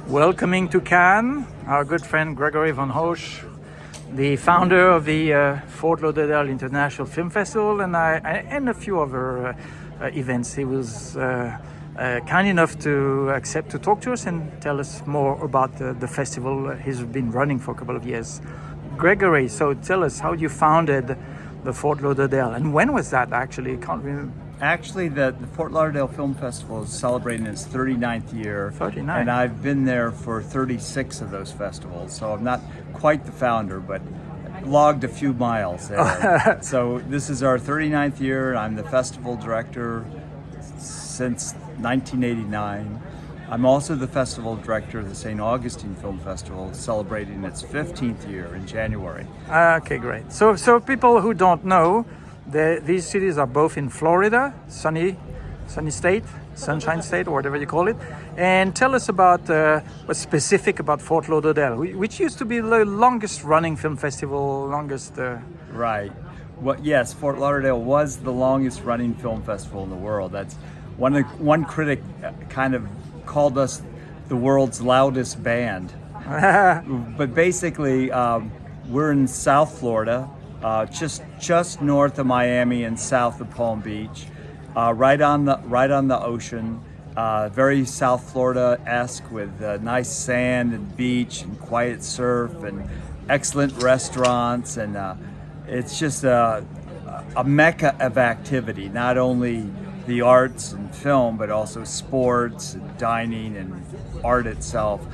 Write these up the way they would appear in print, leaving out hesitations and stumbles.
Welcoming to Cannes, our good friend Gregory van Hausch, the founder of the Fort Lauderdale International Film Festival, and a few other events. He was kind enough to accept to talk to us and tell us more about the festival he's been running for a couple of years. Gregory, so tell us how you founded the Fort Lauderdale, and when was that actually? I can't remember. Actually, the Fort Lauderdale Film Festival is celebrating its 39th year. 39. And I've been there for 36 of those festivals. So I'm not quite the founder, but logged a few miles there. So this is our 39th year. I'm the festival director since 1989. I'm also the festival director of the St. Augustine Film Festival, celebrating its 15th year in January. Okay, great. So people who don't know, these cities are both in Florida, sunny state, sunshine state, or whatever you call it. And tell us about what's specific about Fort Lauderdale, which used to be the longest running film festival, Right. Well, yes, Fort Lauderdale was the longest running film festival in the world. That's one critic kind of called us the world's loudest band. But basically, we're in South Florida. Just north of Miami and south of Palm Beach, right on the ocean, very South Florida-esque with nice sand and beach and quiet surf and excellent restaurants, and it's just a mecca of activity. Not only the arts and film, but also sports and dining and art itself.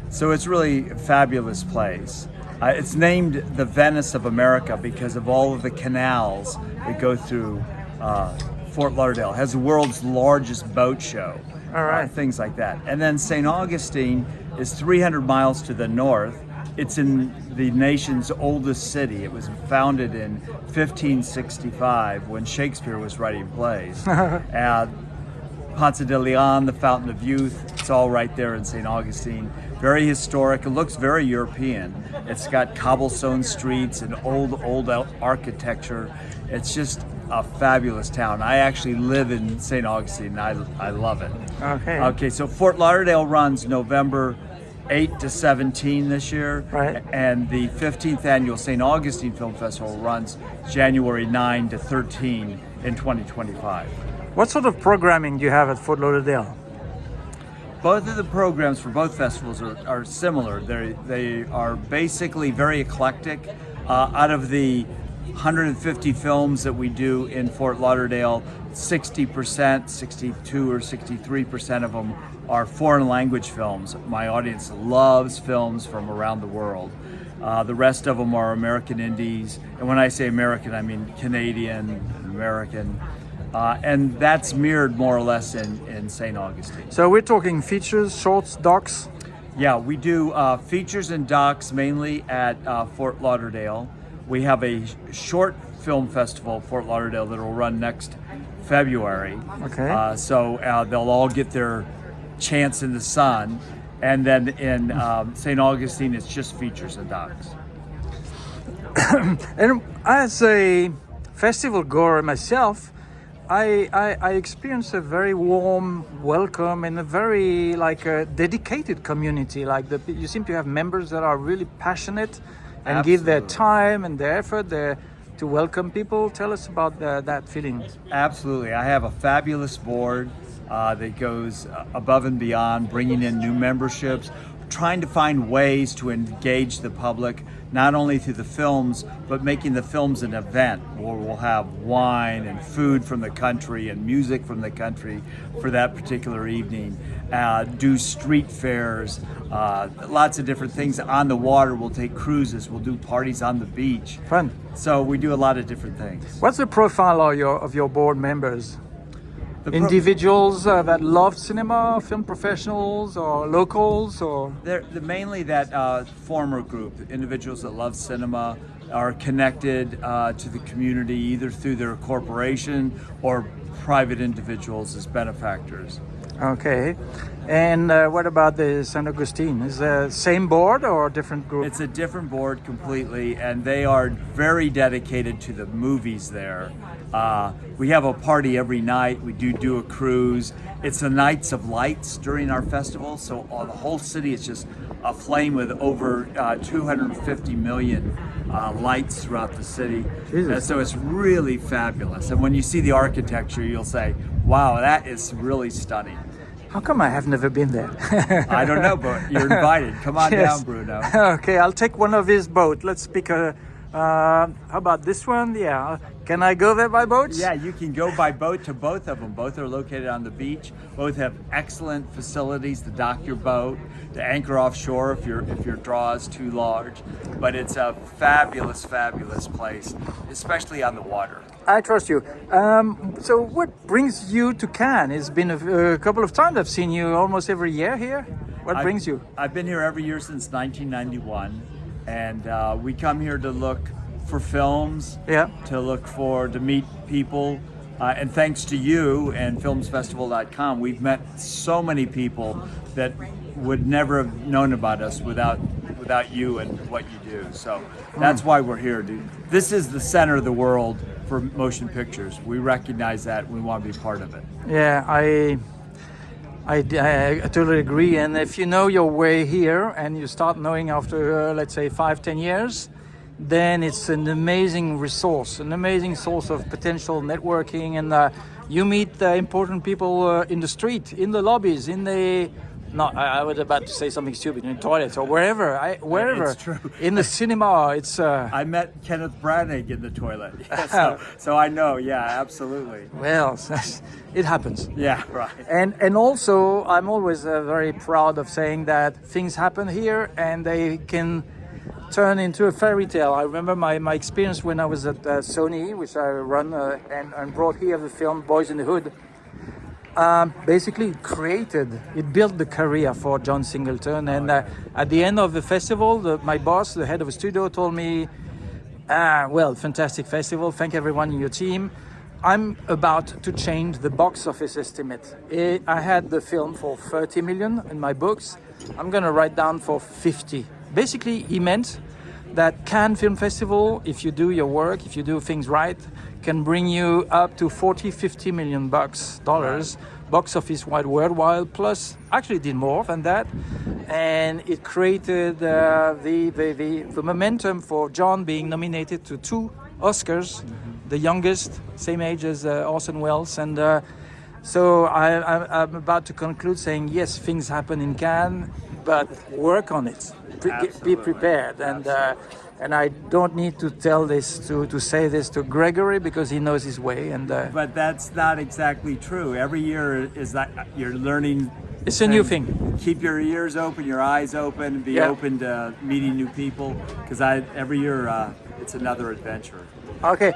So it's really a fabulous place. It's named the Venice of America because of all of the canals that go through Fort Lauderdale. It has the world's largest boat show, all right. Things like that. And then St. Augustine is 300 miles to the north. It's in the nation's oldest city. It was founded in 1565 when Shakespeare was writing plays. Ponce de Leon, the Fountain of Youth, it's all right there in St. Augustine. Very historic. It looks very European. It's got cobblestone streets and old architecture. It's just a fabulous town. I actually live in St. Augustine, and I love it. Okay, so Fort Lauderdale runs November 8 to 17 this year. Right. And the 15th annual St. Augustine Film Festival runs January 9 to 13 in 2025. What sort of programming do you have at Fort Lauderdale? Both of the programs for both festivals are similar. They are basically very eclectic. Out of the 150 films that we do in Fort Lauderdale, 60%, 62 or 63% of them are foreign language films. My audience loves films from around the world. The rest of them are American indies. And when I say American, I mean Canadian, American. And that's mirrored more or less in St. Augustine. So we're talking features, shorts, docs? Yeah, we do features and docs mainly at Fort Lauderdale. We have a short film festival at Fort Lauderdale that will run next February. Okay. So they'll all get their chance in the sun. And then in St. Augustine, it's just features and docs. And as a festival goer myself, I experienced a very warm welcome and a very dedicated community. You seem to have members that are really passionate and Absolutely. give their time and their effort to welcome people. Tell us about that feeling. Absolutely. I have a fabulous board that goes above and beyond, bringing in new memberships, trying to find ways to engage the public, not only through the films, but making the films an event where we'll have wine and food from the country and music from the country for that particular evening. Do street fairs, lots of different things on the water. We'll take cruises, we'll do parties on the beach. Fun. So we do a lot of different things. What's the profile of your board members? Individuals that love cinema, film professionals, or locals, or they're mainly that former group, individuals that love cinema, are connected to the community either through their corporation or private individuals as benefactors. Okay. And what about the San Augustine? Is the same board or different group? It's a different board completely, and they are very dedicated to the movies there. We have a party every night. We do a cruise. It's the Nights of Lights during our festival, so the whole city is just aflame with over 250 million lights throughout the city. Jesus. So it's really fabulous. And when you see the architecture, you'll say, wow, that is really stunning. How come I have never been there? I don't know, but you're invited. Come on Yes. down, Bruno. Okay, I'll take one of his boat. Let's pick a. How about this one? Yeah. Can I go there by boat? Yeah, you can go by boat to both of them. Both are located on the beach. Both have excellent facilities to dock your boat, to anchor offshore if your draw is too large. But it's a fabulous, fabulous place, especially on the water. I trust you. So, what brings you to Cannes? It's been a couple of times I've seen you almost every year here. What brings you? I've been here every year since 1991, and we come here to look for films, Yeah. to meet people. And thanks to you and filmfestivals.com, we've met so many people that would never have known about us without you and what you do. So that's why we're here, dude. This is the center of the world for motion pictures. We recognize that. We want to be part of it. Yeah, I totally agree. And if you know your way here and you start knowing after, let's say, 5-10 years, then it's an amazing resource, an amazing source of potential networking. And you meet important people in the street, in the lobbies, in the... No, I was about to say something stupid, in toilets or wherever. Wherever. It's true. In the cinema, it's... I met Kenneth Branagh in the toilet. Yeah, so I know, yeah, absolutely. Well, it happens. Yeah, right. And also, I'm always very proud of saying that things happen here and they can turn into a fairy tale. I remember my experience when I was at Sony, which I run and brought here the film Boys in the Hood. Basically, it built the career for John Singleton. And at the end of the festival, my boss, the head of the studio, told me, well, fantastic festival. Thank everyone in your team. I'm about to change the box office estimate. I had the film for 30 million in my books. I'm going to write down for 50. Basically, he meant that Cannes Film Festival, if you do your work, if you do things right, can bring you up to 40-50 million dollars box office wide worldwide, plus actually did more than that. And it created the momentum for John being nominated to 2 Oscars, the youngest, same age as Orson Welles. And so I'm about to conclude saying, yes, things happen in Cannes, but work on it. Be prepared. And I don't need to tell this to say this to Gregory because he knows his way. And but that's not exactly true. Every year is that you're learning. It's a new thing. Keep your ears open, your eyes open, be open to meeting new people. Because every year it's another adventure. Okay.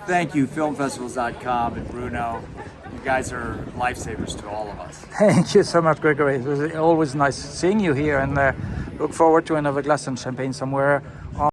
Thank you, filmfestivals.com and Bruno. You guys are lifesavers to all of us. Thank you so much, Gregory. It was always nice seeing you here, and look forward to another glass and champagne somewhere